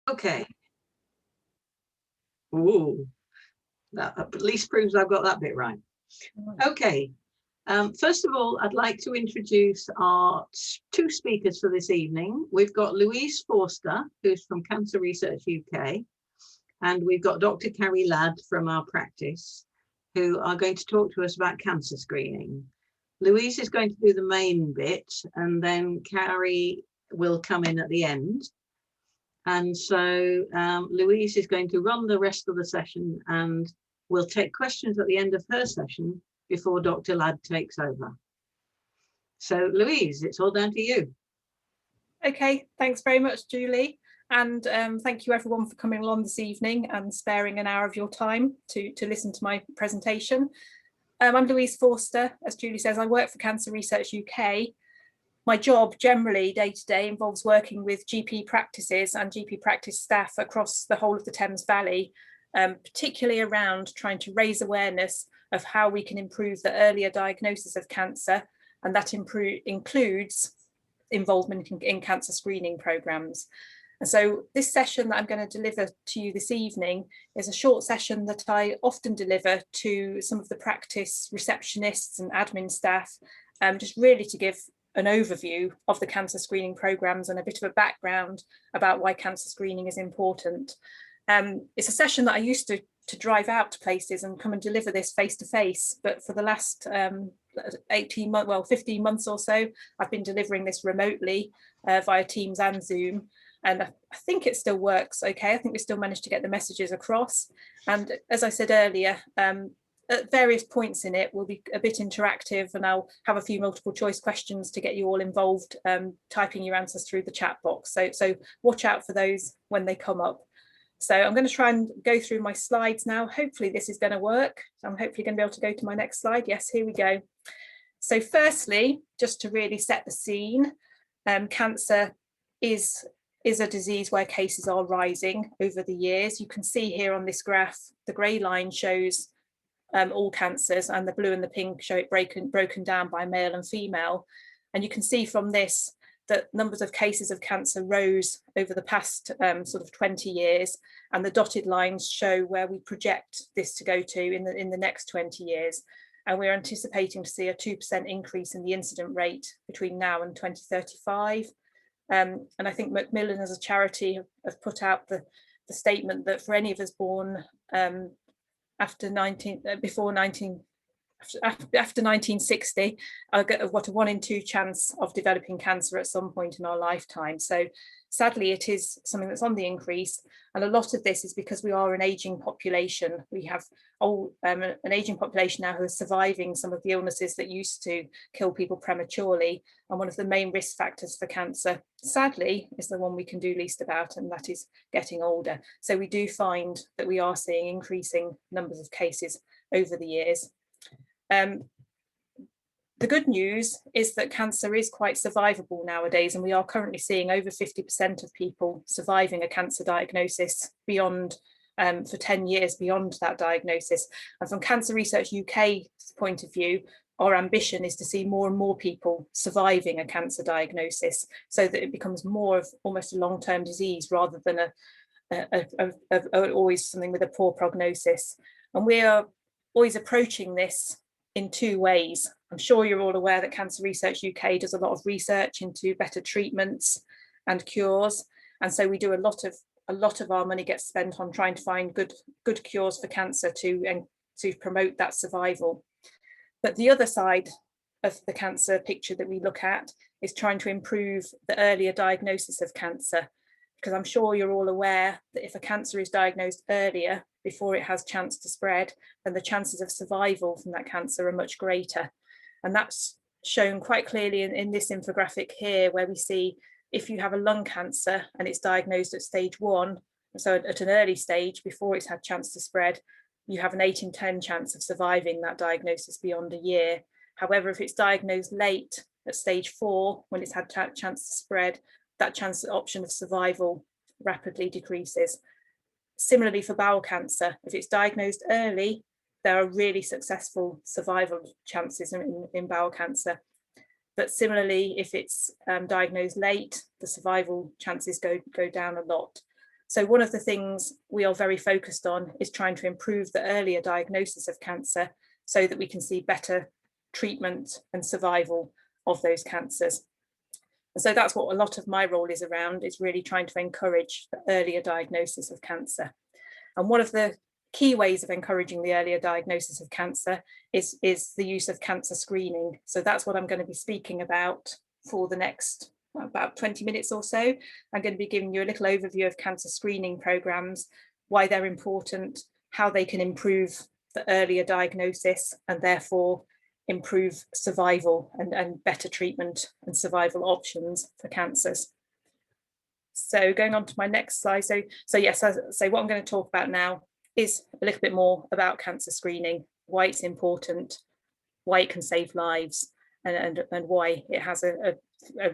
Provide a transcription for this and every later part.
Okay. Ooh, that at least proves I've got that bit right. Okay. First of all, I'd like to introduce our two speakers for this evening. We've got Louise Forster, who's from Cancer Research UK, and we've got Dr. Carrie Ladd from our practice, who are going to talk to us about cancer screening. Louise is going to do the main bit, and then Carrie will come in at the end. And so Louise is going to run the rest of the session, and we'll take questions at the end of her session before Dr. Ladd takes over. So Louise, it's all down to you. Okay, thanks very much, Julie. And thank you everyone for coming along this evening and sparing an hour of your time to listen to my presentation. I'm Louise Forster. As Julie says, I work for Cancer Research UK. My job generally day to day involves working with GP practices and GP practice staff across the whole of the Thames Valley, particularly around trying to raise awareness of how we can improve the earlier diagnosis of cancer, and that includes involvement in cancer screening programmes. And so this session that I'm going to deliver to you this evening is a short session that I often deliver to some of the practice receptionists and admin staff, just really to give an overview of the cancer screening programmes and a bit of a background about why cancer screening is important. It's a session that I used to drive out to places and come and deliver this face to face, but for the last 15 months or so, I've been delivering this remotely via Teams and Zoom. And I think it still works okay. I think we still managed to get the messages across. And as I said earlier, at various points in it will be a bit interactive, and I'll have a few multiple choice questions to get you all involved, typing your answers through the chat box. So watch out for those when they come up. So I'm going to try and go through my slides now. Hopefully this is going to work. I'm hopefully going to be able to go to my next slide. Yes, here we go. So firstly, just to really set the scene, cancer is a disease where cases are rising over the years. You can see here on this graph, the grey line shows all cancers, and the blue and the pink show it broken down by male and female. And you can see from this that numbers of cases of cancer rose over the past sort of 20 years, and the dotted lines show where we project this to go to in the next 20 years. And we're anticipating to see a 2% increase in the incident rate between now and 2035. And I think Macmillan as a charity have put out the statement that for any of us born after 1960, I've got a 1 in 2 chance of developing cancer at some point in our lifetime. So sadly, it is something that's on the increase. And a lot of this is because we are an aging population. We have an aging population now who are surviving some of the illnesses that used to kill people prematurely. And one of the main risk factors for cancer, sadly, is the one we can do least about, and that is getting older. So we do find that we are seeing increasing numbers of cases over the years. The good news is that cancer is quite survivable nowadays, and we are currently seeing over 50% of people surviving a cancer diagnosis beyond for 10 years beyond that diagnosis. And from Cancer Research UK's point of view, our ambition is to see more and more people surviving a cancer diagnosis, so that it becomes more of almost a long-term disease rather than always something with a poor prognosis. And we are always approaching this in 2 ways. I'm sure you're all aware that Cancer Research UK does a lot of research into better treatments and cures, and so we do a lot of our money gets spent on trying to find good cures for cancer to promote that survival. But the other side of the cancer picture that we look at is trying to improve the earlier diagnosis of cancer, because I'm sure you're all aware that if a cancer is diagnosed earlier, before it has chance to spread, then the chances of survival from that cancer are much greater. And that's shown quite clearly in this infographic here, where we see if you have a lung cancer and it's diagnosed at stage 1, so at an early stage before it's had chance to spread, you have an 8 in 10 chance of surviving that diagnosis beyond a year. However, if it's diagnosed late at stage 4, when it's had chance to spread, that option of survival rapidly decreases. Similarly for bowel cancer, if it's diagnosed early, there are really successful survival chances in bowel cancer. But similarly, if it's diagnosed late, the survival chances go down a lot. So one of the things we are very focused on is trying to improve the earlier diagnosis of cancer so that we can see better treatment and survival of those cancers. And so that's what a lot of my role is around, is really trying to encourage the earlier diagnosis of cancer. And one of the key ways of encouraging the earlier diagnosis of cancer is the use of cancer screening. So that's what I'm going to be speaking about for the next about 20 minutes or so. I'm going to be giving you a little overview of cancer screening programs, why they're important, how they can improve the earlier diagnosis and therefore improve survival and better treatment and survival options for cancers. So going on to my next slide. So yes, so what I'm going to talk about now is a little bit more about cancer screening, why it's important, why it can save lives, and why it has a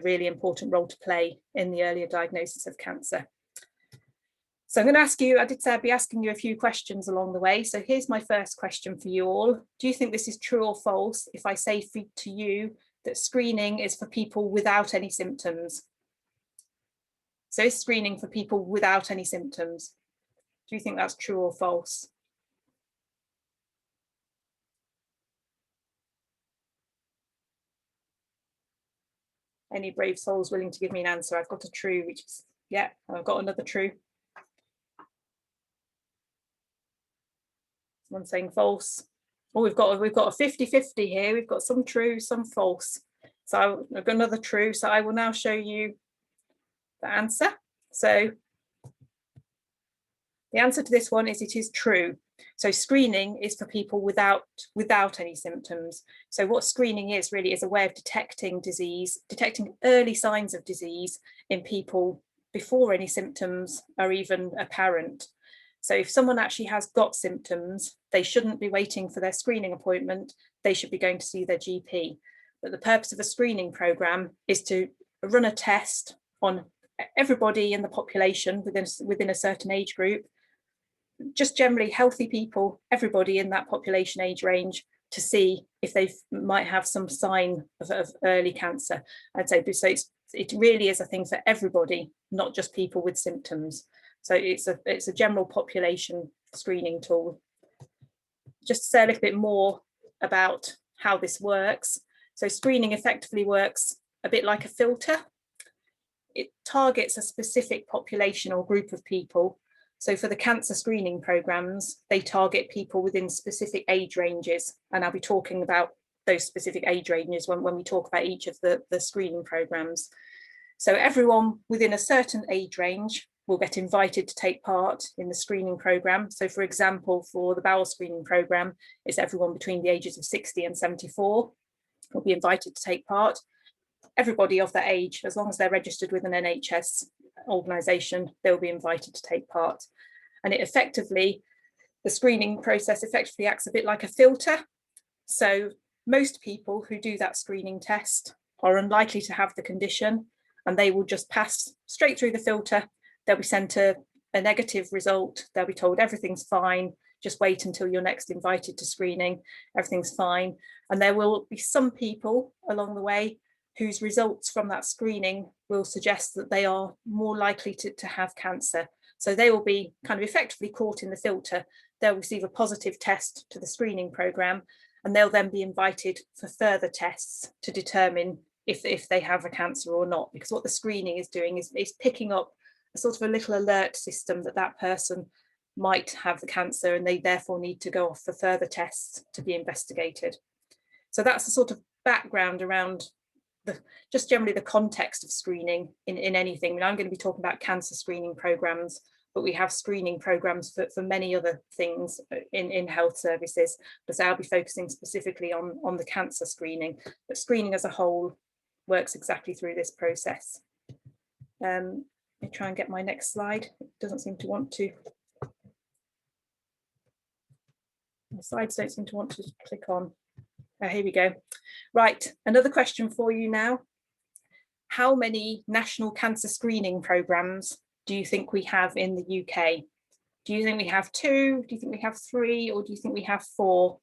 really important role to play in the earlier diagnosis of cancer. So I'm going to ask you, I did say I'd be asking you a few questions along the way. So here's my first question for you all. Do you think this is true or false if I say to you that screening is for people without any symptoms? So is screening for people without any symptoms? Do you think that's true or false? Any brave souls willing to give me an answer? I've got a true, which is, yeah, I've got another true. Someone saying false. Oh, we've got a 50-50 here. We've got some true, some false. So I've got another true. So I will now show you the answer. So the answer to this one is it is true. So screening is for people without any symptoms. So what screening is really is a way of detecting disease, detecting early signs of disease in people before any symptoms are even apparent. So if someone actually has got symptoms, they shouldn't be waiting for their screening appointment. They should be going to see their GP. But the purpose of a screening program is to run a test on everybody in the population within a certain age group, just generally healthy people, everybody in that population age range, to see if they might have some sign of early cancer. I'd say so it really is a thing for everybody, not just people with symptoms. So it's a general population screening tool. Just to say a little bit more about how this works. So screening effectively works a bit like a filter. It targets a specific population or group of people. So for the cancer screening programs, they target people within specific age ranges. And I'll be talking about those specific age ranges when we talk about each of the screening programs. So everyone within a certain age range will get invited to take part in the screening program. So for example, for the bowel screening program, it's everyone between the ages of 60 and 74 will be invited to take part. Everybody of that age, as long as they're registered with an NHS organisation, they'll be invited to take part. And the screening process effectively acts a bit like a filter. So most people who do that screening test are unlikely to have the condition, and they will just pass straight through the filter. They'll be sent a negative result. They'll be told everything's fine, just wait until you're next invited to screening, everything's fine. And there will be some people along the way whose results from that screening will suggest that they are more likely to have cancer. So they will be kind of effectively caught in the filter. They'll receive a positive test to the screening program, and they'll then be invited for further tests to determine if they have a cancer or not. Because what the screening is doing is picking up a sort of a little alert system that person might have the cancer, and they therefore need to go off for further tests to be investigated. So that's the sort of background around just generally the context of screening in anything. I mean, I'm going to be talking about cancer screening programs, but we have screening programs for many other things in health services. But I'll be focusing specifically on the cancer screening. But screening as a whole works exactly through this process. Let me try and get my next slide. It doesn't seem to want to. The slides don't seem to want to click on. Oh, here we go. Right, another question for you now. How many national cancer screening programs do you think we have in the UK? Do you think we have 2? Do you think we have 3? Or do you think we have 4?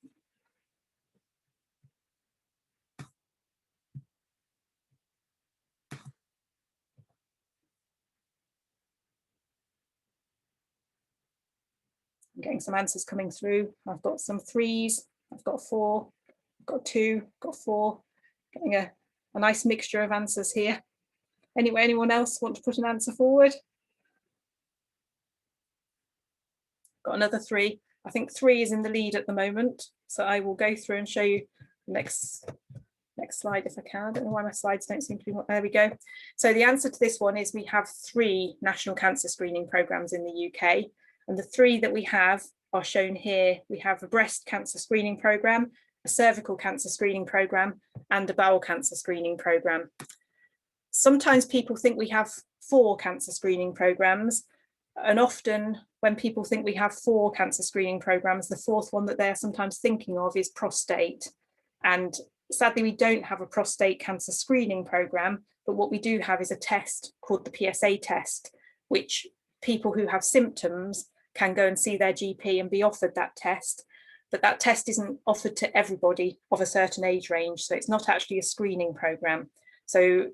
I'm getting some answers coming through. I've got some 3s, I've got 4, I've got 2, got 4, getting a nice mixture of answers here. Anyway, anyone else want to put an answer forward? Got another 3. I think 3 is in the lead at the moment. So I will go through and show you the next slide if I can. I don't know why my slides don't seem to be, there we go. So the answer to this one is we have 3 national cancer screening programmes in the UK. And the 3 that we have are shown here. We have a breast cancer screening programme, a cervical cancer screening programme, and a bowel cancer screening programme. Sometimes people think we have 4 cancer screening programmes, and often when people think we have 4 cancer screening programmes, the 4th one that they're sometimes thinking of is prostate. And sadly, we don't have a prostate cancer screening programme, but what we do have is a test called the PSA test, which people who have symptoms can go and see their GP and be offered that test. But that test isn't offered to everybody of a certain age range, so it's not actually a screening programme. So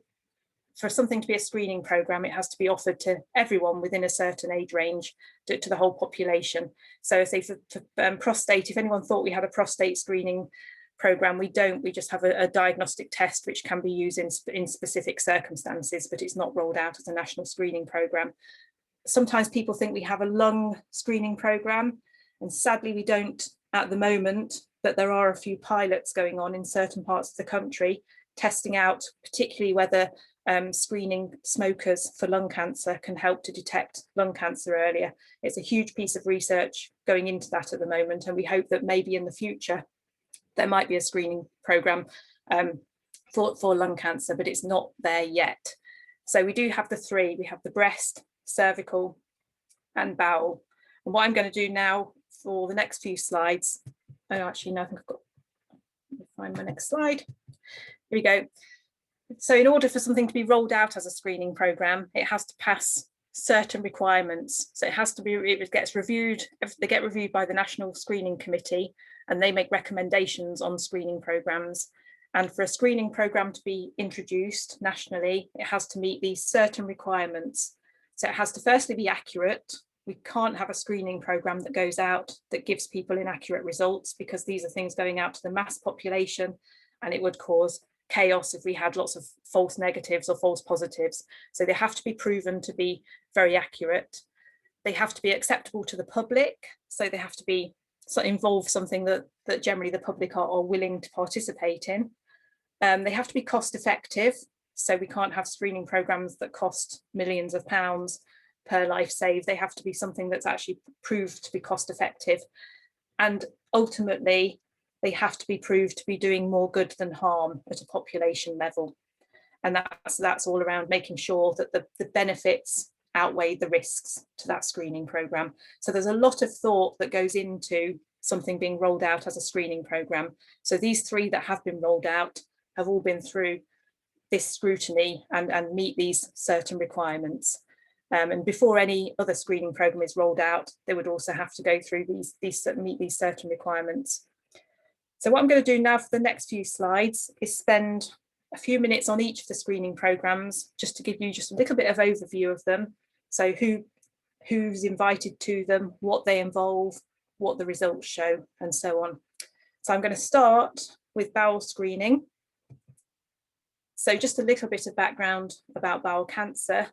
for something to be a screening programme, it has to be offered to everyone within a certain age range, to the whole population. So say for prostate, if anyone thought we had a prostate screening programme, we don't. We just have a diagnostic test which can be used in specific circumstances, but it's not rolled out as a national screening programme. Sometimes people think we have a lung screening programme, and sadly we don't at the moment, but there are a few pilots going on in certain parts of the country, testing out particularly whether screening smokers for lung cancer can help to detect lung cancer earlier. It's a huge piece of research going into that at the moment, and we hope that maybe in the future there might be a screening programme for lung cancer, but it's not there yet. So we do have the 3. We have the breast, cervical, and bowel. And what I'm going to do now for the next few slides, oh, actually, no, I think I've got, let me find my next slide. Here we go. So in order for something to be rolled out as a screening programme, it has to pass certain requirements. So it has to be, it gets reviewed, they get reviewed by the National Screening Committee, and they make recommendations on screening programmes. And for a screening programme to be introduced nationally, it has to meet these certain requirements. So it has to firstly be accurate. We can't have a screening programme that goes out that gives people inaccurate results, because these are things going out to the mass population, and it would cause chaos if we had lots of false negatives or false positives. So they have to be proven to be very accurate. They have to be acceptable to the public. So they have to be involve something that generally the public are willing to participate in. They have to be cost effective. So we can't have screening programmes that cost millions of pounds per life saved. They have to be something that's actually proved to be cost effective. And ultimately, they have to be proved to be doing more good than harm at a population level. And that's all around making sure that the benefits outweigh the risks to that screening programme. So there's a lot of thought that goes into something being rolled out as a screening programme. So these 3 that have been rolled out have all been through this scrutiny and meet these certain requirements. And before any other screening programme is rolled out, they would also have to go through meet these certain requirements. So what I'm going to do now for the next few slides is spend a few minutes on each of the screening programmes, just to give you just a little bit of overview of them. So who's invited to them, what they involve, what the results show, and so on. So I'm going to start with bowel screening. So just a little bit of background about bowel cancer.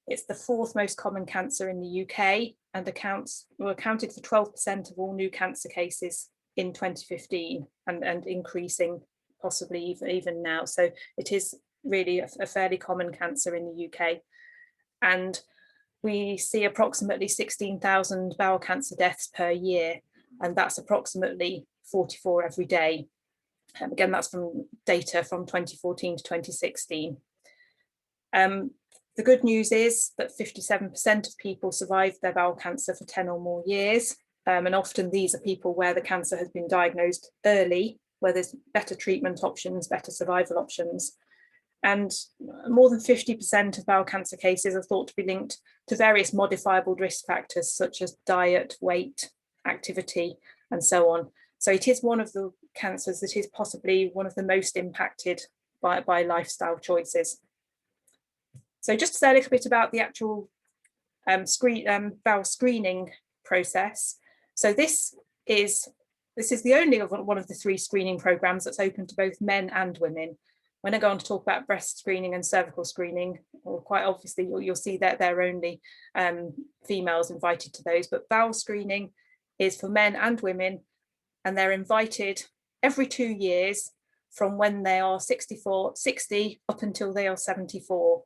It's the 4th most common cancer in the UK, and accounted for 12% of all new cancer cases in 2015, and increasing possibly even now. So it is really a fairly common cancer in the UK. And we see approximately 16,000 bowel cancer deaths per year, and that's approximately 44 every day. Again, that's from data from 2014 to 2016. The good news is that 57% of people survive their bowel cancer for 10 or more years. And often these are people where the cancer has been diagnosed early, where there's better treatment options, better survival options. And more than 50% of bowel cancer cases are thought to be linked to various modifiable risk factors, such as diet, weight, activity, and so on. So it is one of the cancers that is possibly one of the most impacted by lifestyle choices. So just to say a little bit about the actual bowel screening process. So this is the only one of the 3 screening programs that's open to both men and women. When I go on to talk about breast screening and cervical screening, or quite obviously you'll see that they're only females invited to those, but bowel screening is for men and women, and they're invited every 2 years from when they are 60 up until they are 74.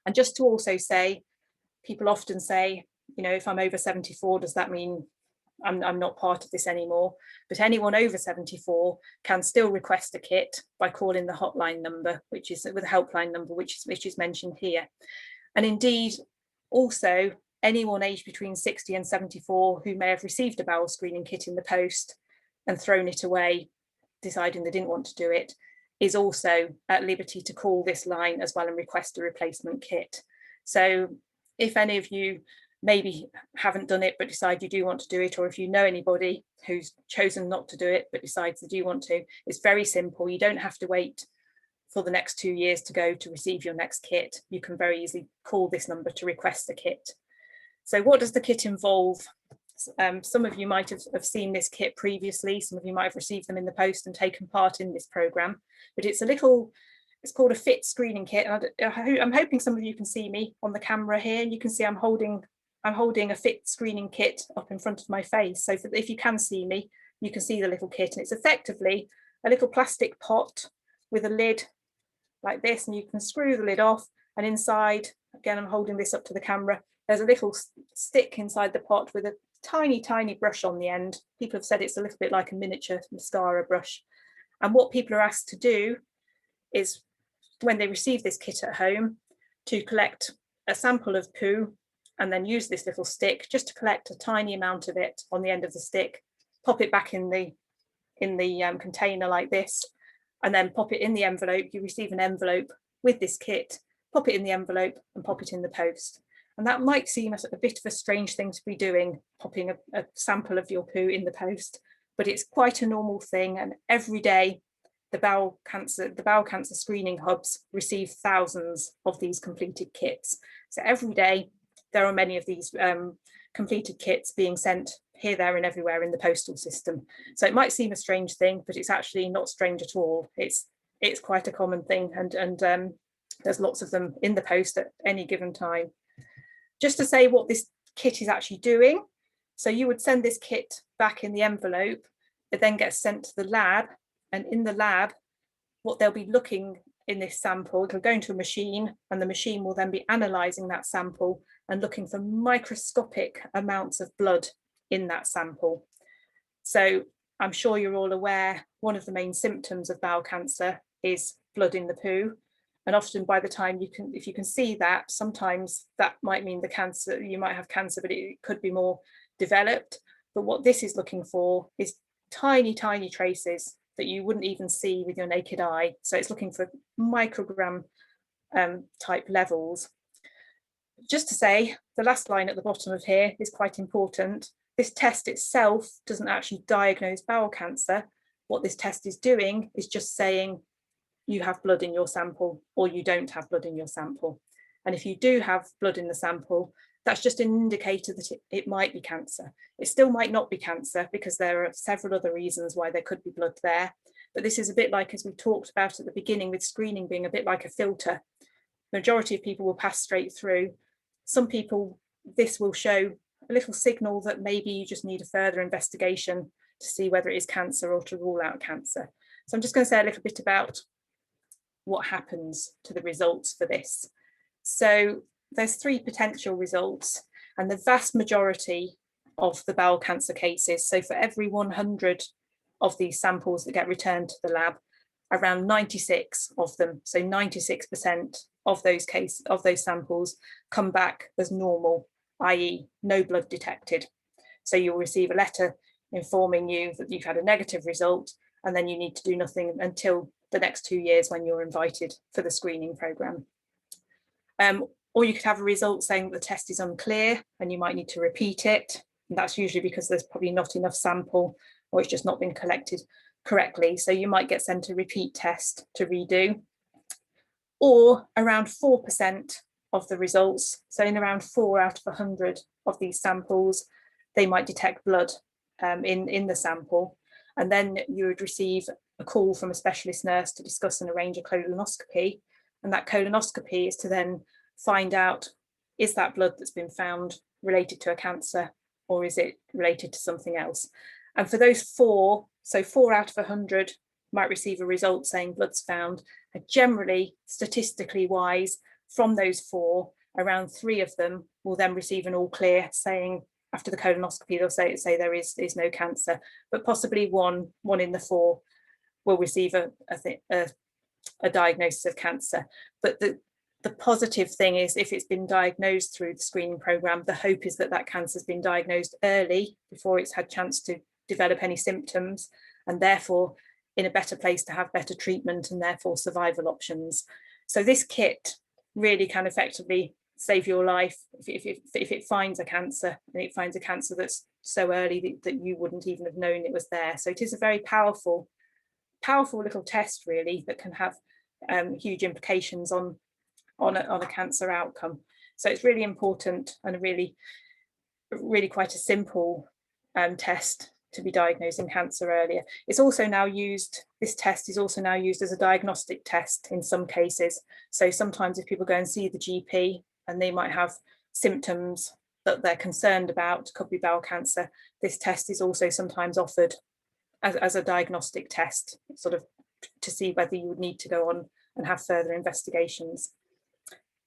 And just to also say, people often say, you know, if I'm over 74, does that mean I'm not part of this anymore? But anyone over 74 can still request a kit by calling the hotline number, which is with a helpline number, which is mentioned here. And indeed, also anyone aged between 60 and 74 who may have received a bowel screening kit in the post and thrown it away, deciding they didn't want to do it, is also at liberty to call this line as well and request a replacement kit. So if any of you maybe haven't done it but decide you do want to do it, or if you know anybody who's chosen not to do it but decides they do want to, it's very simple. You don't have to wait for the next 2 years to go to receive your next kit. You can very easily call this number to request a kit. So what does the kit involve? Some of you might have seen this kit previously. Some of you might have received them in the post and taken part in this program, but it's called a fit screening kit. And I'm hoping some of you can see me on the camera here, and you can see I'm holding a fit screening kit up in front of my face. So if you can see me, you can see the little kit, and it's effectively a little plastic pot with a lid like this, and you can screw the lid off, and inside, again, I'm holding this up to the camera, there's a little stick inside the pot with a tiny brush on the end. People have said it's a little bit like a miniature mascara brush. And what people are asked to do is, when they receive this kit at home, to collect a sample of poo and then use this little stick just to collect a tiny amount of it on the end of the stick, pop it back in the container like this, and then pop it in the envelope. You receive an envelope with this kit, pop it in the envelope and pop it in the post. And that might seem a bit of a strange thing to be doing, popping a sample of your poo in the post, but it's quite a normal thing. And every day, the bowel cancer screening hubs receive thousands of these completed kits. So every day, there are many of these completed kits being sent here, there, and everywhere in the postal system. So it might seem a strange thing, but it's actually not strange at all. It's quite a common thing, and there's lots of them in the post at any given time. Just to say what this kit is actually doing. So you would send this kit back in the envelope. It then gets sent to the lab, and in the lab, what they'll be looking in this sample, it'll go into a machine, and the machine will then be analysing that sample and looking for microscopic amounts of blood in that sample. So I'm sure you're all aware, one of the main symptoms of bowel cancer is blood in the poo. And often by the time if you can see that, sometimes that might mean you might have cancer, but it could be more developed. But what this is looking for is tiny traces that you wouldn't even see with your naked eye. So it's looking for microgram type levels. Just to say, the last line at the bottom of here is quite important. This test itself doesn't actually diagnose bowel cancer. What this test is doing is just saying you have blood in your sample or you don't have blood in your sample. And if you do have blood in the sample, that's just an indicator that it might be cancer. It still might not be cancer because there are several other reasons why there could be blood there. But this is a bit like, as we talked about at the beginning, with screening being a bit like a filter. The majority of people will pass straight through. Some people, this will show a little signal that maybe you just need a further investigation to see whether it is cancer or to rule out cancer. So I'm just going to say a little bit about what happens to the results for this. So there's 3 potential results, and the vast majority of the bowel cancer cases, so for every 100 of these samples that get returned to the lab, around 96 of them, so 96% of those samples come back as normal, i.e. no blood detected. So you'll receive a letter informing you that you've had a negative result, and then you need to do nothing until the next 2 years when you're invited for the screening programme. Or you could have a result saying that the test is unclear and you might need to repeat it. And that's usually because there's probably not enough sample or it's just not been collected correctly. So you might get sent a repeat test to redo. Or around 4% of the results, so in around 4 out of 100 of these samples, they might detect blood in the sample, and then you would receive a call from a specialist nurse to discuss and arrange a colonoscopy, and that colonoscopy is to then find out, is that blood that's been found related to a cancer, or is it related to something else? And for those 4, so 4 out of 100 might receive a result saying blood's found, and generally, statistically wise, from those 4, around 3 of them will then receive an all clear, saying after the colonoscopy they'll say there is no cancer, but possibly one in the 4 will receive a diagnosis of cancer. But the positive thing is, if it's been diagnosed through the screening program, the hope is that that cancer's been diagnosed early before it's had chance to develop any symptoms, and therefore in a better place to have better treatment and therefore survival options. So this kit really can effectively save your life if it finds a cancer, and it finds a cancer that's so early that you wouldn't even have known it was there. So it is a very powerful little test, really, that can have huge implications on a cancer outcome. So it's really important, and a really quite a simple test to be diagnosing cancer earlier. It's also now used, this test is also now used as a diagnostic test in some cases. So sometimes if people go and see the GP and they might have symptoms that they're concerned about, could be bowel cancer, this test is also sometimes offered as a diagnostic test, sort of to see whether you would need to go on and have further investigations.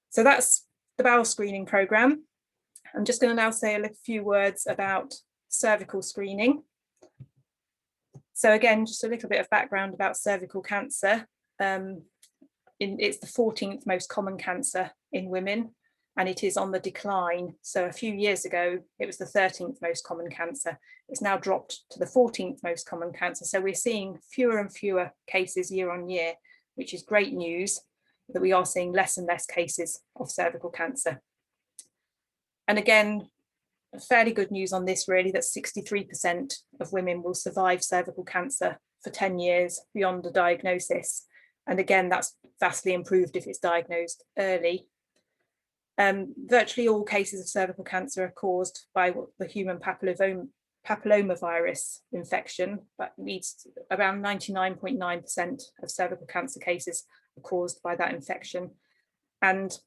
So that's the bowel screening programme. I'm just going to now say a few words about cervical screening. So again, just a little bit of background about cervical cancer. It's the 14th most common cancer in women, and it is on the decline. So a few years ago, it was the 13th most common cancer. It's now dropped to the 14th most common cancer. So we're seeing fewer and fewer cases year on year, which is great news, that we are seeing less and less cases of cervical cancer. And again, fairly good news on this, really, that 63% of women will survive cervical cancer for 10 years beyond a diagnosis. And again, that's vastly improved if it's diagnosed early. Virtually all cases of cervical cancer are caused by the human papillomavirus infection. That leads to around 99.9% of cervical cancer cases are caused by that infection. And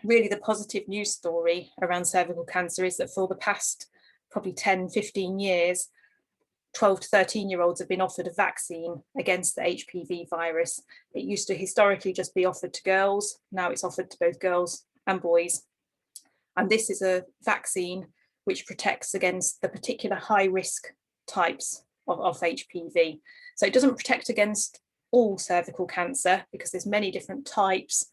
really the positive news story around cervical cancer is that for the past probably 10-15 years, 12 to 13-year-olds have been offered a vaccine against the HPV virus. It used to historically just be offered to girls. Now it's offered to both girls and boys. And this is a vaccine which protects against the particular high-risk types of HPV. So it doesn't protect against all cervical cancer, because there's many different types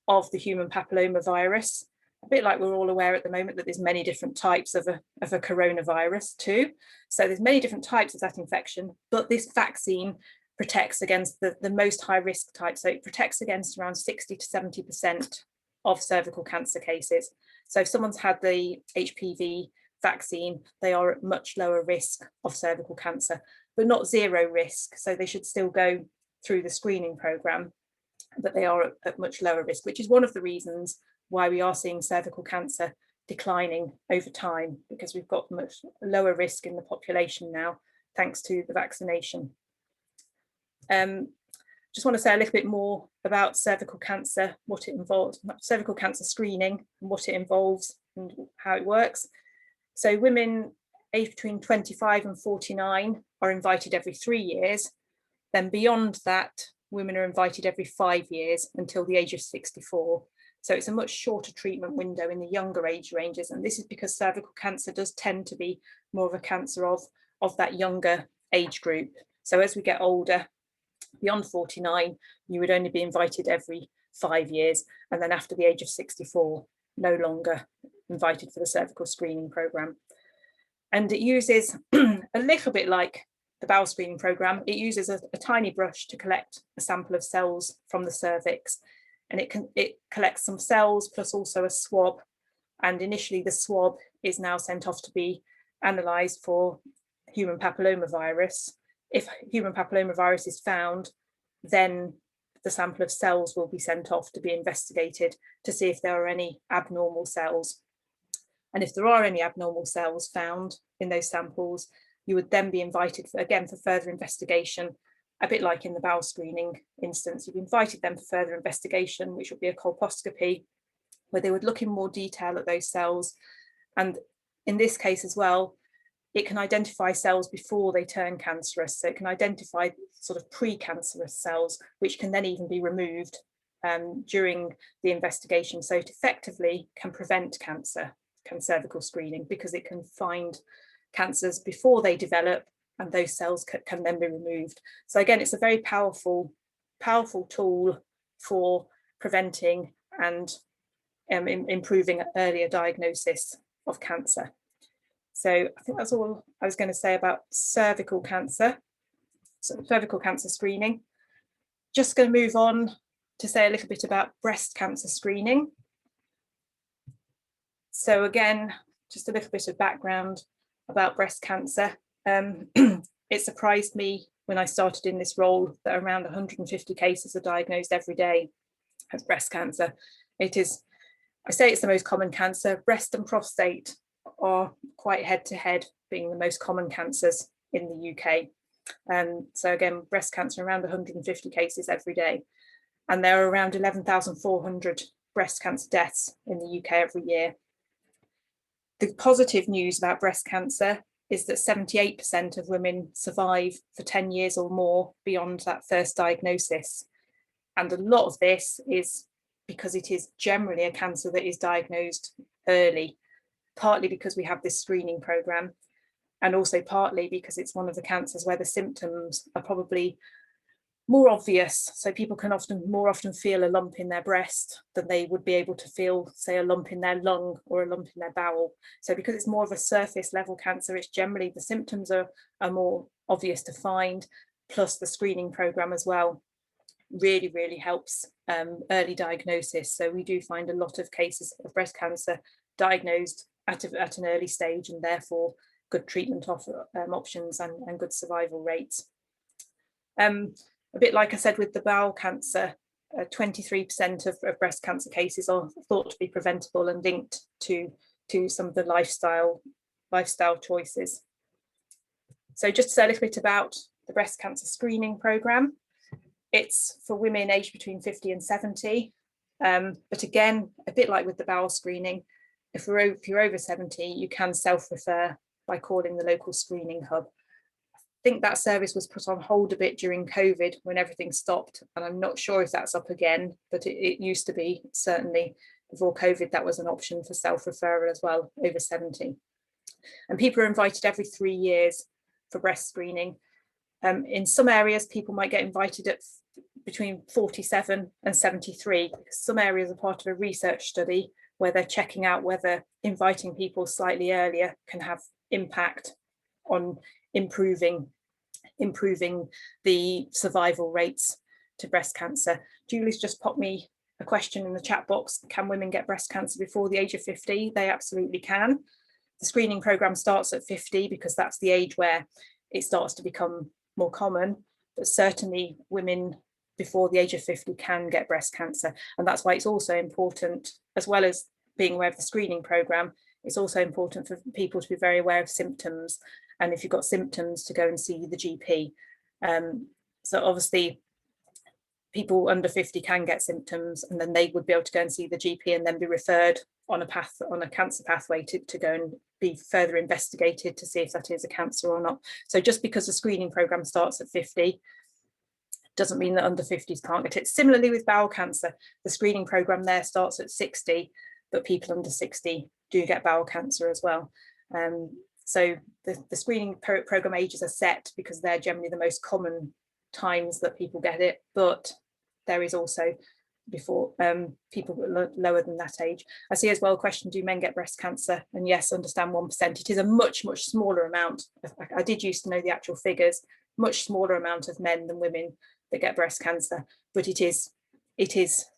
of the human papillomavirus, a bit like we're all aware at the moment that there's many different types of a coronavirus too. So there's many different types of that infection, but this vaccine protects against the most high risk type. So it protects against around 60 to 70% of cervical cancer cases. So if someone's had the HPV vaccine, they are at much lower risk of cervical cancer, but not zero risk. So they should still go through the screening programme, but they are at much lower risk, which is one of the reasons why we are seeing cervical cancer declining over time, because we've got much lower risk in the population now, thanks to the vaccination. Just want to say a little bit more about cervical cancer, what it involves, cervical cancer screening, and what it involves and how it works. So women aged between 25 and 49 are invited every 3 years. Then beyond that, women are invited every 5 years until the age of 64. So it's a much shorter treatment window in the younger age ranges. And this is because cervical cancer does tend to be more of a cancer of that younger age group. So as we get older, beyond 49, you would only be invited every 5 years. And then after the age of 64, no longer invited for the cervical screening programme. And it uses a little bit like the bowel screening programme. It uses a tiny brush to collect a sample of cells from the cervix. And it collects some cells plus also a swab. And initially the swab is now sent off to be analysed for human papillomavirus. If human papillomavirus is found, then the sample of cells will be sent off to be investigated to see if there are any abnormal cells. And if there are any abnormal cells found in those samples, you would then be invited again for further investigation, a bit like in the bowel screening instance. You've invited them for further investigation, which would be a colposcopy, where they would look in more detail at those cells. And in this case as well, it can identify cells before they turn cancerous. So it can identify sort of pre-cancerous cells, which can then even be removed during the investigation. So it effectively can prevent cancer, cervical screening, because it can find cancers before they develop, and those cells can then be removed. So again, it's a very powerful tool for preventing and improving earlier diagnosis of cancer. So I think that's all I was going to say about cervical cancer, so cervical cancer screening. Just going to move on to say a little bit about breast cancer screening. So again, just a little bit of background about breast cancer. It surprised me when I started in this role that around 150 cases are diagnosed every day as breast cancer. It is, I say it's the most common cancer. Breast and prostate are quite head to head, being the most common cancers in the UK. So again, breast cancer, around 150 cases every day. And there are around 11,400 breast cancer deaths in the UK every year. The positive news about breast cancer is that 78% of women survive for 10 years or more beyond that first diagnosis. And a lot of this is because it is generally a cancer that is diagnosed early, partly because we have this screening programme, and also partly because it's one of the cancers where the symptoms are probably more obvious. So people can more often feel a lump in their breast than they would be able to feel, say, a lump in their lung or a lump in their bowel. So because it's more of a surface level cancer, it's generally the symptoms are more obvious to find, plus the screening programme as well really helps early diagnosis. So we do find a lot of cases of breast cancer diagnosed at an early stage, and therefore good treatment options and good survival rates. A bit like I said with the bowel cancer, 23% of breast cancer cases are thought to be preventable and linked to some of the lifestyle choices. So just to say a little bit about the breast cancer screening programme. It's for women aged between 50 and 70. But again, a bit like with the bowel screening, if you're over 70, you can self-refer by calling the local screening hub. I think that service was put on hold a bit during COVID when everything stopped, and I'm not sure if that's up again, but it used to be, certainly before COVID, that was an option for self-referral as well, over 70. And people are invited every 3 years for breast screening. In some areas, people might get invited at between 47 and 73, because some areas are part of a research study where they're checking out whether inviting people slightly earlier can have impact on improving the survival rates to breast cancer. Julie's just popped me a question in the chat box. Can women get breast cancer before the age of 50? They absolutely can. The screening programme starts at 50 because that's the age where it starts to become more common, but certainly women before the age of 50 can get breast cancer. And that's why it's also important, as well as being aware of the screening programme, it's also important for people to be very aware of symptoms. And if you've got symptoms, to go and see the GP. So obviously people under 50 can get symptoms, and then they would be able to go and see the GP and then be referred on a cancer pathway to go and be further investigated to see if that is a cancer or not. So just because the screening programme starts at 50 doesn't mean that under 50s can't get it. Similarly with bowel cancer, the screening programme there starts at 60, but people under 60 do get bowel cancer as well. So the screening programme ages are set because they're generally the most common times that people get it, but there is also before people lower than that age. I see as well a question, do men get breast cancer? And yes, understand 1%. It is a much smaller amount. I did used to know the actual figures, much smaller amount of men than women that get breast cancer, but it is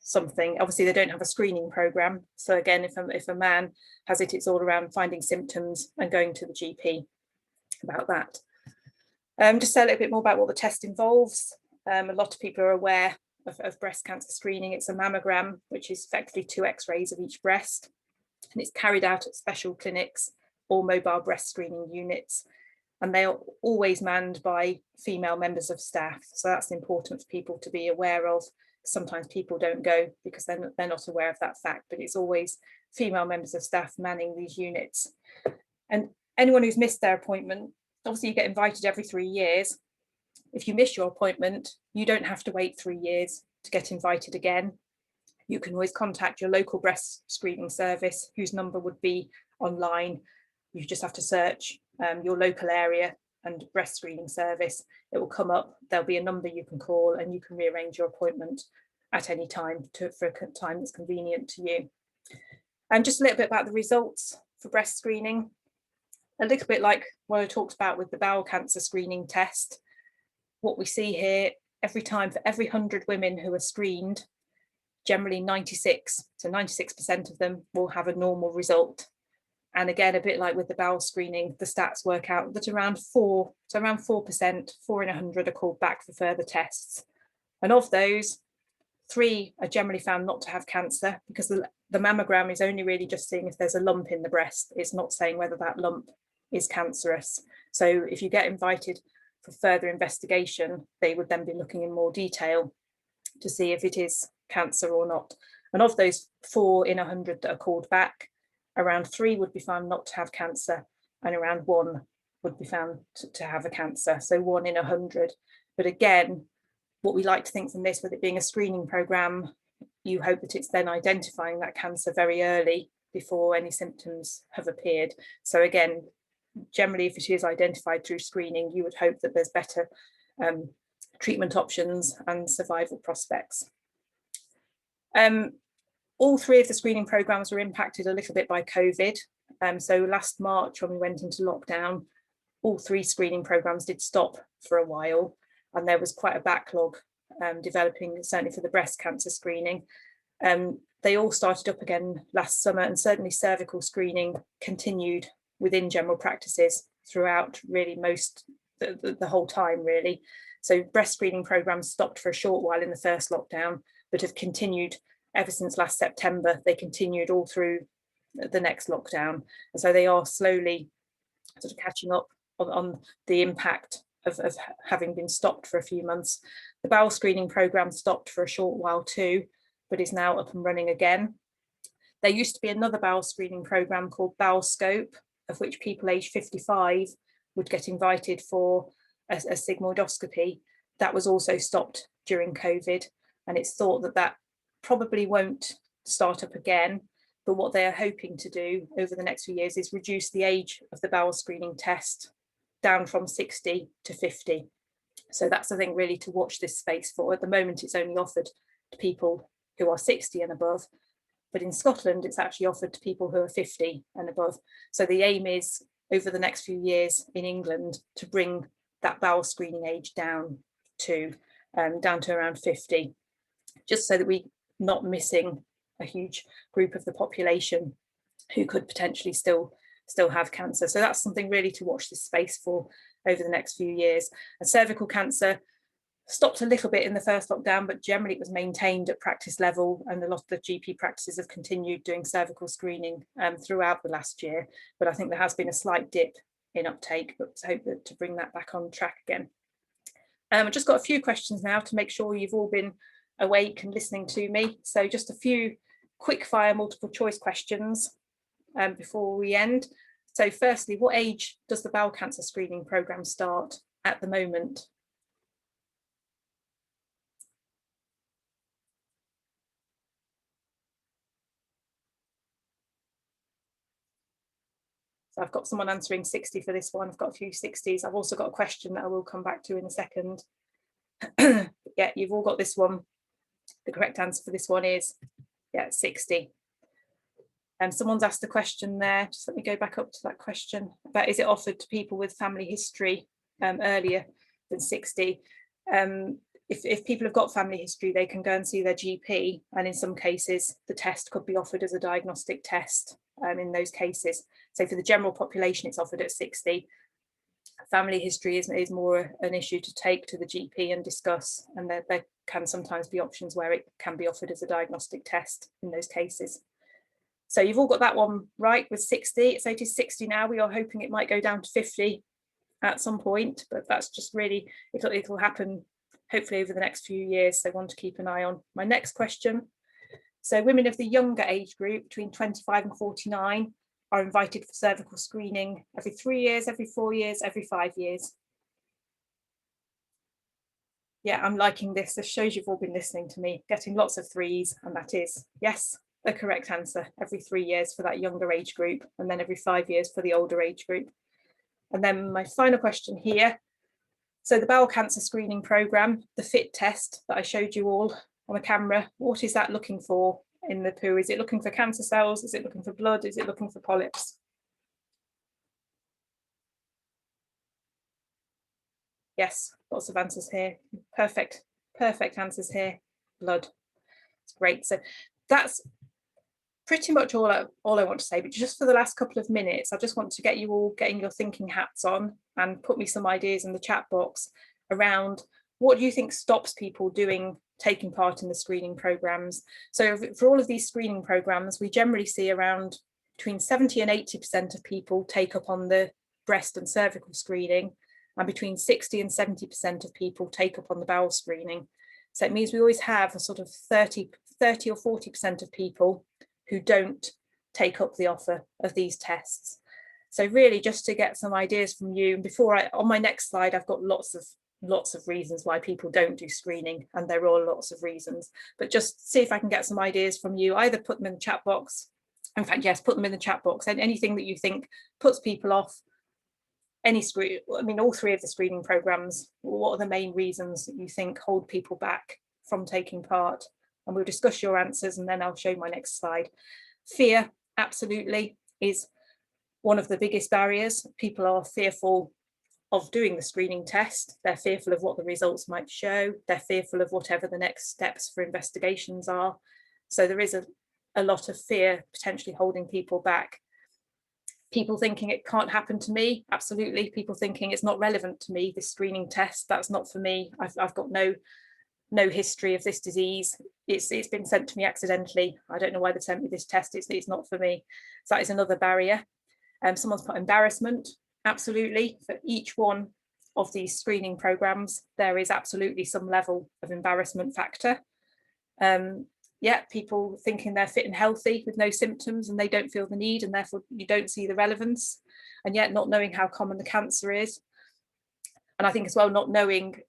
something. Obviously they don't have a screening programme, so again, if a man has it, it's all around finding symptoms and going to the GP about that. Just say a little bit more about what the test involves. A lot of people are aware of breast cancer screening. It's a mammogram, which is effectively 2 x-rays of each breast. and it's carried out at special clinics or mobile breast screening units, and they are always manned by female members of staff. So that's important for people to be aware of. Sometimes people don't go because they're not aware of that fact, but it's always female members of staff manning these units. And anyone who's missed their appointment, obviously you get invited every 3 years. If you miss your appointment, you don't have to wait 3 years to get invited again. You can always contact your local breast screening service, whose number would be online. You just have to search your local area and breast screening service. It will come up. There'll be a number you can call, and you can rearrange your appointment at any time for a time that's convenient to you. And just a little bit about the results for breast screening. A little bit like what I talked about with the bowel cancer screening test. What we see here, every time for every 100 women who are screened, generally 96% of them will have a normal result. And again, a bit like with the bowel screening, the stats work out that around 4%, 4 in 100 are called back for further tests. And of those, 3 are generally found not to have cancer, because the mammogram is only really just seeing if there's a lump in the breast. It's not saying whether that lump is cancerous. So if you get invited for further investigation, they would then be looking in more detail to see if it is cancer or not. And of those 4 in 100 that are called back, around 3 would be found not to have cancer, and around 1 would be found to have a cancer. So 1 in 100. But again, what we like to think from this, with it being a screening programme, you hope that it's then identifying that cancer very early before any symptoms have appeared. So again, generally, if it is identified through screening, you would hope that there's better treatment options and survival prospects. All 3 of the screening programmes were impacted a little bit by COVID. So last March, when we went into lockdown, all 3 screening programmes did stop for a while, and there was quite a backlog developing, certainly for the breast cancer screening. They all started up again last summer, and certainly cervical screening continued within general practices throughout really the whole time really. So breast screening programmes stopped for a short while in the first lockdown, but have continued ever since last September. They continued all through the next lockdown, and so they are slowly sort of catching up on the impact of having been stopped for a few months. The bowel screening programme stopped for a short while too, but is now up and running again. There used to be another bowel screening programme called Bowel Scope, of which people aged 55 would get invited for a sigmoidoscopy. That was also stopped during COVID, and it's thought that that probably won't start up again. But what they are hoping to do over the next few years is reduce the age of the bowel screening test down from 60 to 50. So that's the thing really to watch this space for. At the moment, it's only offered to people who are 60 and above, but in Scotland, it's actually offered to people who are 50 and above. So the aim is over the next few years in England to bring that bowel screening age down to around 50, just so that we're not missing a huge group of the population who could potentially still have cancer. So that's something really to watch this space for over the next few years. And cervical cancer stopped a little bit in the first lockdown, but generally it was maintained at practice level, and a lot of the GP practices have continued doing cervical screening throughout the last year. But I think there has been a slight dip in uptake, but I hope to bring that back on track again. I've just got a few questions now to make sure you've all been awake and listening to me. So just a few quick fire multiple choice questions before we end. So firstly, what age does the bowel cancer screening programme start at the moment? So I've got someone answering 60 for this one. I've got a few 60s. I've also got a question that I will come back to in a second. Yeah, you've all got this one. The correct answer for this one is, yeah, 60. Someone's asked a question there. Just let me go back up to that question about, is it offered to people with family history earlier than 60? If people have got family history, they can go and see their GP, and in some cases the test could be offered as a diagnostic test in those cases. So for the general population, it's offered at 60. Family history is more an issue to take to the GP and discuss, and there can sometimes be options where it can be offered as a diagnostic test in those cases. So you've all got that one right with 60. It's 60 now. We are hoping it might go down to 50 at some point, but that's just really, it'll happen hopefully over the next few years. So one to keep an eye on. My next question. So women of the younger age group between 25 and 49 are invited for cervical screening every 3 years, every 4 years, every 5 years. Yeah, I'm liking this. This shows you've all been listening to me, getting lots of threes, and that is yes, the correct answer. Every 3 years for that younger age group, and then every 5 years for the older age group. And then my final question here. So the bowel cancer screening programme, the FIT test that I showed you all on the camera, what is that looking for in the poo? Is it looking for cancer cells? Is it looking for blood? Is it looking for polyps? Yes, lots of answers here. Perfect answers here. Blood. It's great. So that's pretty much all I want to say, but just for the last couple of minutes, I just want to get you all getting your thinking hats on and put me some ideas in the chat box around what do you think stops people taking part in the screening programs. So for all of these screening programs, we generally see around between 70 and 80% of people take up on the breast and cervical screening, and between 60 and 70% of people take up on the bowel screening. So it means we always have a sort of 30 or 40% of people who don't take up the offer of these tests. So really just to get some ideas from you, and on my next slide, I've got lots of reasons why people don't do screening, and there are lots of reasons, but just see if I can get some ideas from you, either put them in the chat box. In fact, yes, put them in the chat box, and anything that you think puts people off all 3 of the screening programs. What are the main reasons that you think hold people back from taking part? And we'll discuss your answers, and then I'll show my next slide. Fear, absolutely, is one of the biggest barriers. People are fearful of doing the screening test. They're fearful of what the results might show. They're fearful of whatever the next steps for investigations are. So there is a lot of fear potentially holding people back. People thinking it can't happen to me, absolutely. People thinking it's not relevant to me, this screening test, that's not for me. I've got no history of this disease. It's been sent to me accidentally. I don't know why they sent me this test. It's not for me. So that is another barrier. Someone's put embarrassment. Absolutely. For each one of these screening programs, there is absolutely some level of embarrassment factor. People thinking they're fit and healthy with no symptoms, and they don't feel the need, and therefore you don't see the relevance, and yet not knowing how common the cancer is. And I think as well, not knowing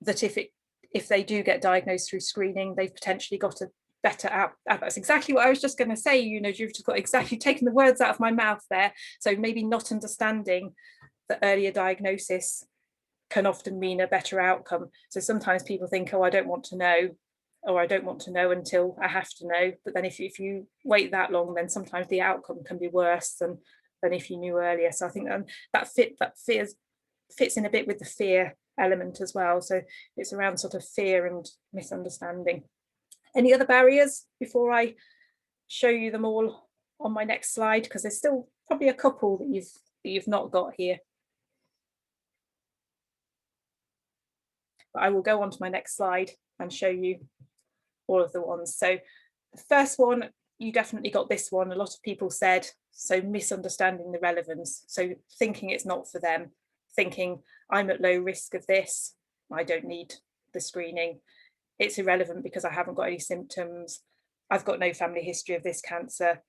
that if they do get diagnosed through screening, they've potentially got a better out. That's exactly what I was just going to say. You've just got exactly taken the words out of my mouth there. So maybe not understanding that earlier diagnosis can often mean a better outcome. So sometimes people think, oh, I don't want to know, or I don't want to know until I have to know. But then if you wait that long, then sometimes the outcome can be worse than if you knew earlier. So I think that fits in a bit with the fear element as well. So it's around sort of fear and misunderstanding. Any other barriers before I show you them all on my next slide? Because there's still probably a couple that you've not got here. But I will go on to my next slide and show you all of the ones. So the first one, you definitely got this one. A lot of people said, so misunderstanding the relevance. So thinking it's not for them, thinking I'm at low risk of this, I don't need the screening. It's irrelevant because I haven't got any symptoms. I've got no family history of this cancer.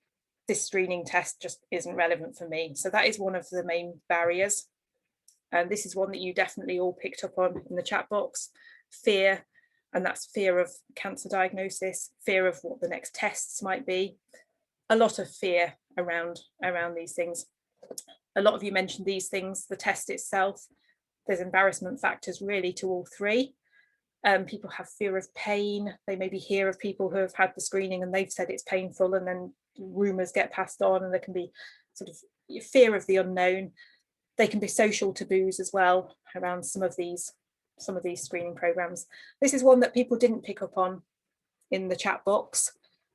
This screening test just isn't relevant for me. So that is one of the main barriers. And this is one that you definitely all picked up on in the chat box. Fear, and that's fear of cancer diagnosis, fear of what the next tests might be. A lot of fear around these things. A lot of you mentioned these things, the test itself. There's embarrassment factors really to all 3. People have fear of pain. They maybe hear of people who have had the screening and they've said it's painful, and then rumours get passed on, and there can be sort of fear of the unknown. They can be social taboos as well around some of these screening programs. This is one that people didn't pick up on in the chat box.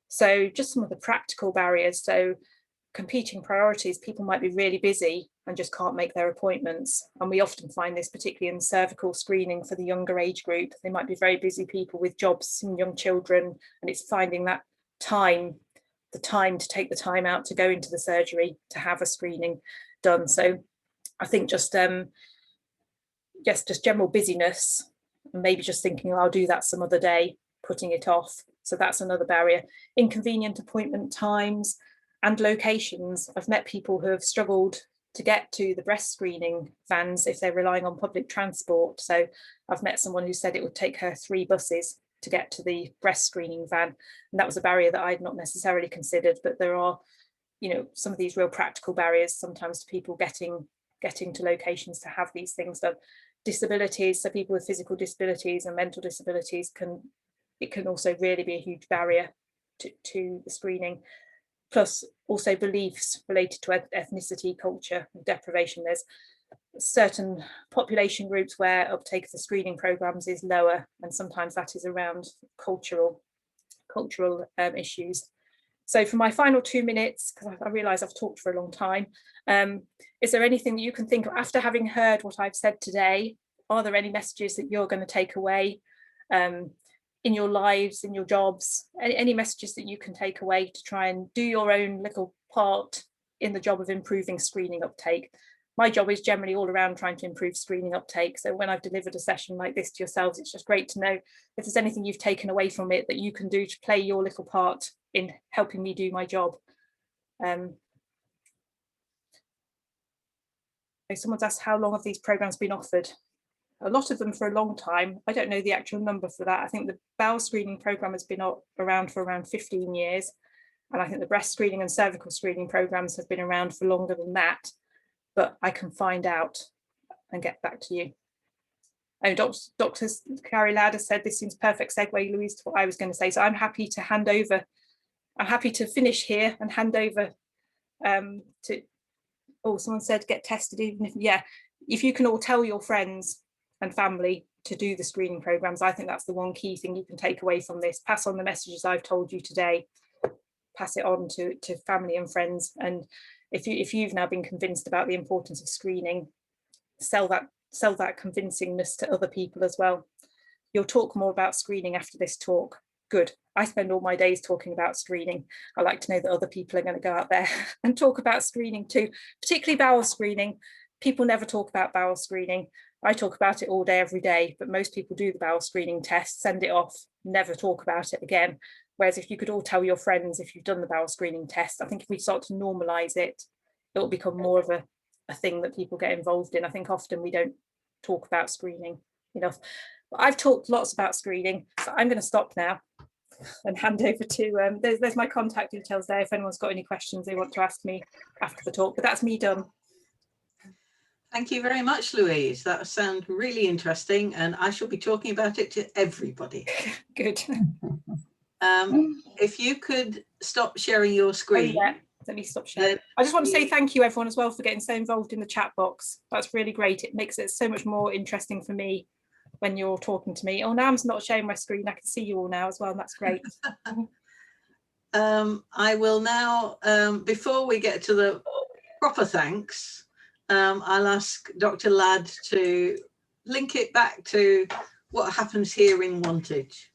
So just some of the practical barriers. So competing priorities, people might be really busy and just can't make their appointments. And we often find this particularly in cervical screening for the younger age group. They might be very busy people with jobs and young children, and it's finding that time the time to take the time out to go into the surgery to have a screening done. So I think just general busyness, and maybe just thinking, oh, I'll do that some other day, putting it off. So that's another barrier. Inconvenient appointment times and locations. I've met people who have struggled to get to the breast screening vans if they're relying on public transport. So I've met someone who said it would take her 3 buses to get to the breast screening van. And that was a barrier that I'd not necessarily considered, but there are, you know, some of these real practical barriers sometimes to people getting to locations to have these things done. Disabilities, so people with physical disabilities and mental disabilities can also really be a huge barrier to the screening. Plus also beliefs related to ethnicity, culture, and deprivation. There's certain population groups where uptake of the screening programs is lower, and sometimes that is around cultural issues. So for my final 2 minutes, because I realise I've talked for a long time, is there anything that you can think of after having heard what I've said today? Are there any messages that you're going to take away in your lives, in your jobs, any messages that you can take away to try and do your own little part in the job of improving screening uptake? My job is generally all around trying to improve screening uptake. So when I've delivered a session like this to yourselves, it's just great to know if there's anything you've taken away from it that you can do to play your little part in helping me do my job. Someone's asked how long have these programs been offered? A lot of them for a long time. I don't know the actual number for that. I think the bowel screening program has been around for around 15 years. And I think the breast screening and cervical screening programs have been around for longer than that. But I can find out and get back to you. Oh, Dr. Carrie Ladder said this seems perfect segue, Louise, to what I was going to say. So I'm happy to hand over. I'm happy to finish here and hand over to, oh, someone said get tested, even if, yeah, if you can all tell your friends and family to do the screening programs. I think that's the one key thing you can take away from this. Pass on the messages I've told you today, pass it on to family and friends. And if you've now been convinced about the importance of screening, sell that convincingness to other people as well. You'll talk more about screening after this talk. Good. I spend all my days talking about screening. I like to know that other people are going to go out there and talk about screening too, particularly bowel screening. People never talk about bowel screening. I talk about it all day, every day, but most people do the bowel screening test, send it off, never talk about it again. Whereas if you could all tell your friends if you've done the bowel screening test, I think if we start to normalise it, it will become more of a thing that people get involved in. I think often we don't talk about screening enough. But I've talked lots about screening, so I'm going to stop now and hand over to, there's my contact details there if anyone's got any questions they want to ask me after the talk, but that's me done. Thank you very much, Louise. That sounds really interesting, and I shall be talking about it to everybody. Good. If you could stop sharing your screen. Oh, yeah. Let me stop sharing. I just want to say thank you everyone as well for getting so involved in the chat box. That's really great. It makes it so much more interesting for me when you're talking to me. Oh, now I'm not sharing my screen. I can see you all now as well, and that's great. I will now, before we get to the proper thanks, I'll ask Dr. Ladd to link it back to what happens here in Wantage.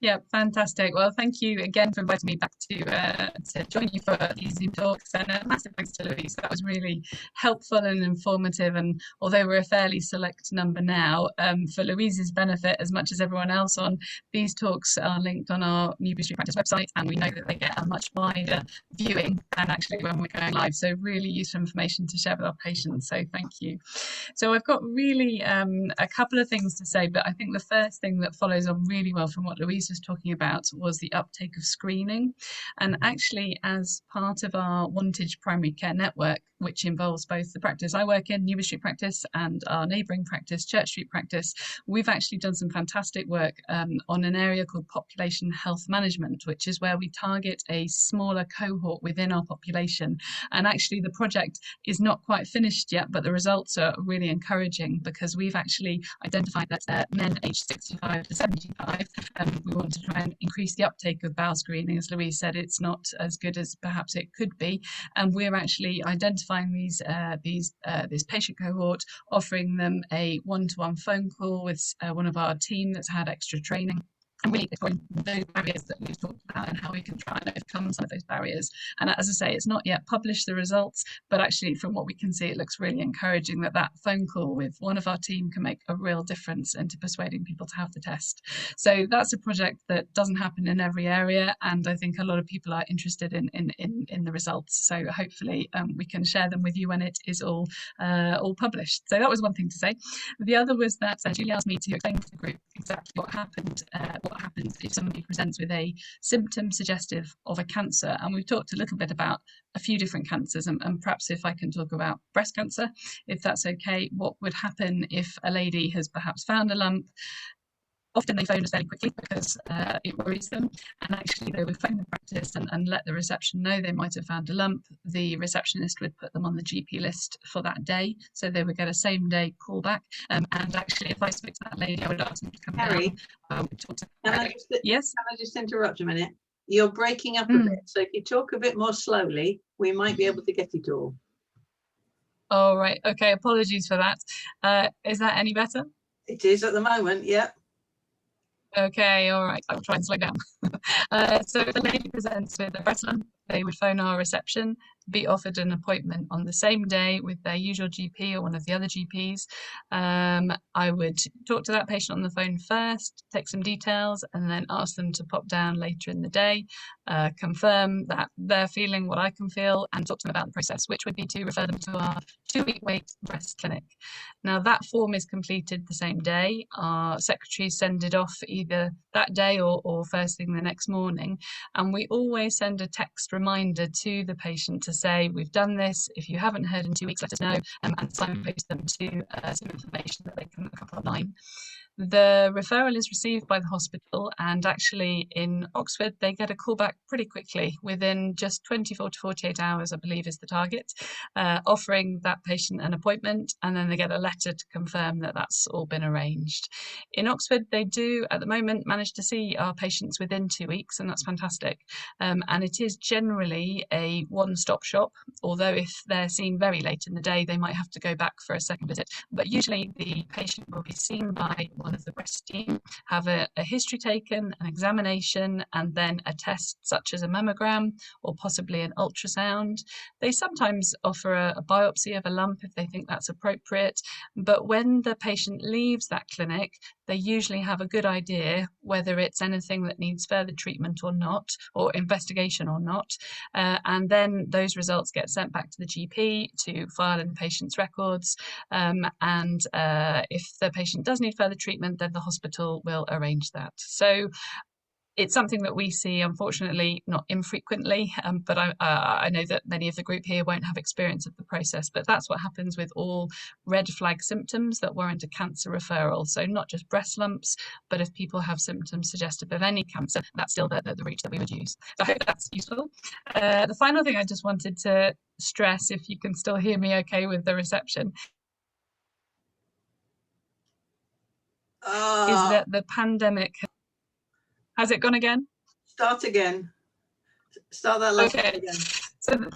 Yeah, fantastic. Well, thank you again for inviting me back to join you for these Zoom talks, and a massive thanks to Louise. That was really helpful and informative. And although we're a fairly select number now, for Louise's benefit, as much as everyone else on these talks are linked on our Newbury Street Practice website, and we know that they get a much wider viewing than actually when we're going live. So really useful information to share with our patients. So thank you. So I've got really a couple of things to say, but I think the first thing that follows on really well from what Louise was talking about was the uptake of screening. And actually, as part of our Wantage Primary Care Network, which involves both the practice I work in, Newbury Street Practice, and our neighbouring practice, Church Street Practice, we've actually done some fantastic work on an area called population health management, which is where we target a smaller cohort within our population. And actually the project is not quite finished yet, but the results are really encouraging, because we've actually identified that men aged 65 to 75, we want to try and increase the uptake of bowel screening. As Louise said, it's not as good as perhaps it could be, and we're actually identifying this patient cohort, offering them a one-to-one phone call with one of our team that's had extra training. and really exploring those barriers that we've talked about and how we can try and overcome some of those barriers. And as I say, it's not yet published, the results, but actually from what we can see, it looks really encouraging that that phone call with one of our team can make a real difference into persuading people to have the test. So that's a project that doesn't happen in every area, and I think a lot of people are interested in the results. So hopefully we can share them with you when it is all published. So that was one thing to say. The other was that Julie asked me to explain to the group exactly what happens if somebody presents with a symptom suggestive of a cancer. And we've talked a little bit about a few different cancers, and perhaps if I can talk about breast cancer, if that's okay. What would happen if a lady has perhaps found a lump? Often they phone us fairly quickly because it worries them, and actually they would phone the practice and let the reception know they might have found a lump. The receptionist would put them on the GP list for that day, so they would get a same day call back. And actually, if I spoke to that lady, I would ask them to come Harry, down. Yes? Can I just interrupt a minute? You're breaking up a bit, so if you talk a bit more slowly, we might be able to get it all. Oh, right. Okay, apologies for that. Is that any better? It is at the moment, yeah. Okay, all right, I'll try and slow down. So if the lady presents with a breast lump, they would phone our reception, be offered an appointment on the same day with their usual GP or one of the other GPs. I would talk to that patient on the phone first, take some details, and then ask them to pop down later in the day, confirm that they're feeling what I can feel, and talk to them about the process, which would be to refer them to our 2-week wait breast clinic. Now that form is completed the same day. Our secretaries send it off either that day or first thing the next morning, and we always send a text reminder to the patient to say, we've done this, if you haven't heard in 2 weeks, let us know, and signpost them to some information that they can look up online. The referral is received by the hospital, and actually in Oxford they get a call back pretty quickly, within just 24 to 48 hours, I believe is the target, offering that patient an appointment, and then they get a letter to confirm that that's all been arranged. In Oxford they do at the moment manage to see our patients within 2 weeks, and that's fantastic. And it is generally a one-stop shop, although if they're seen very late in the day they might have to go back for a second visit. But usually the patient will be seen by one of the breast team, have a history taken, an examination, and then a test such as a mammogram or possibly an ultrasound. They sometimes offer a biopsy of a lump if they think that's appropriate, but when the patient leaves that clinic, they usually have a good idea whether it's anything that needs further treatment or not, or investigation or not, and then those results get sent back to the GP to file in the patient's records, and if the patient does need further treatment, then the hospital will arrange that. So it's something that we see, unfortunately, not infrequently, but I know that many of the group here won't have experience of the process, but that's what happens with all red flag symptoms that warrant a cancer referral. So not just breast lumps, but if people have symptoms suggestive of any cancer, that's still the route that we would use. So I hope that's useful. The final thing I just wanted to stress, if you can still hear me okay with the reception, is that the pandemic, has it gone again? Start again. Start that last okay. again. So the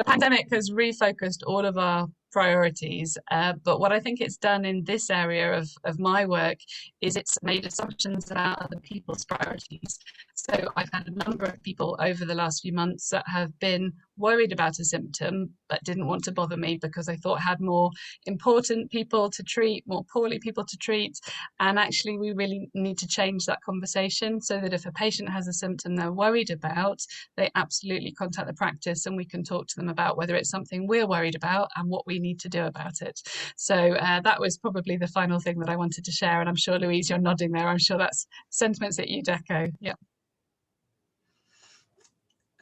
pandemic has refocused all of our priorities, but what I think it's done in this area of my work is it's made assumptions about other people's priorities. So I've had a number of people over the last few months that have been worried about a symptom but didn't want to bother me because they thought I had more important people to treat, more poorly people to treat. And actually we really need to change that conversation so that if a patient has a symptom they're worried about, they absolutely contact the practice and we can talk to them about whether it's something we're worried about and what we need to do about it. So that was probably the final thing that I wanted to share, and I'm sure, Louise, you're nodding there. I'm sure that's sentiments that you'd echo. Yeah.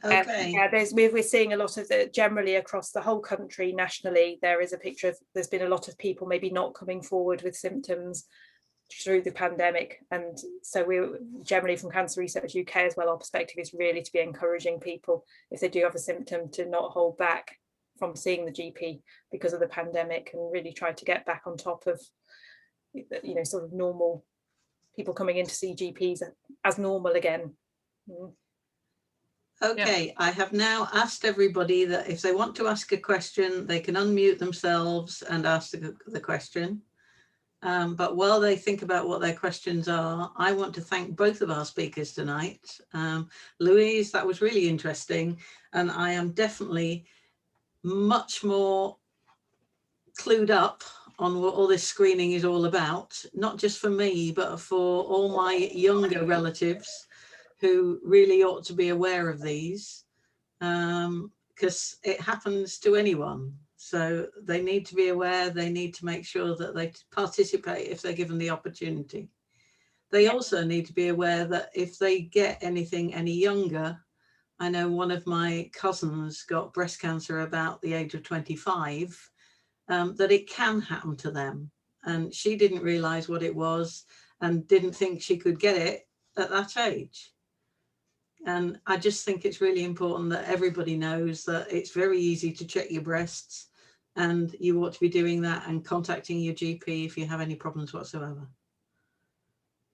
Okay. Yeah, we're seeing a lot of generally across the whole country, nationally, there is a picture of, there's been a lot of people maybe not coming forward with symptoms through the pandemic, and so we're generally from Cancer Research UK as well, our perspective is really to be encouraging people if they do have a symptom to not hold back from seeing the GP because of the pandemic, and really try to get back on top of, you know, sort of normal people coming in to see GPs as normal again. Okay, yeah. I have now asked everybody that if they want to ask a question, they can unmute themselves and ask the question. But while they think about what their questions are, I want to thank both of our speakers tonight. Louise, that was really interesting. And I am definitely much more clued up on what all this screening is all about, not just for me, but for all my younger relatives who really ought to be aware of these, because it happens to anyone. So they need to be aware, they need to make sure that they participate if they're given the opportunity. They also need to be aware that if they get anything any younger, I know one of my cousins got breast cancer about the age of 25, that it can happen to them. And she didn't realize what it was and didn't think she could get it at that age. And I just think it's really important that everybody knows that it's very easy to check your breasts, and you ought to be doing that and contacting your GP if you have any problems whatsoever.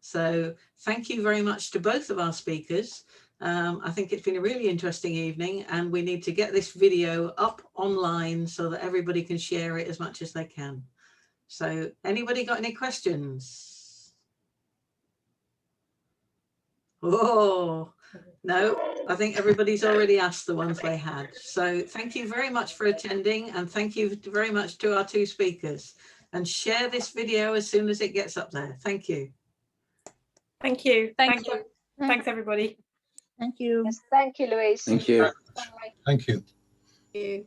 So thank you very much to both of our speakers. I think it's been a really interesting evening, and we need to get this video up online so that everybody can share it as much as they can. So anybody got any questions? Oh, no, I think everybody's already asked the ones they had. So thank you very much for attending, and thank you very much to our two speakers, and share this video as soon as it gets up there. Thank you. Thank you. Thank you. Thanks, everybody. Thank you. Yes, thank you, Louise. Thank you. Bye. Thank you. Thank you.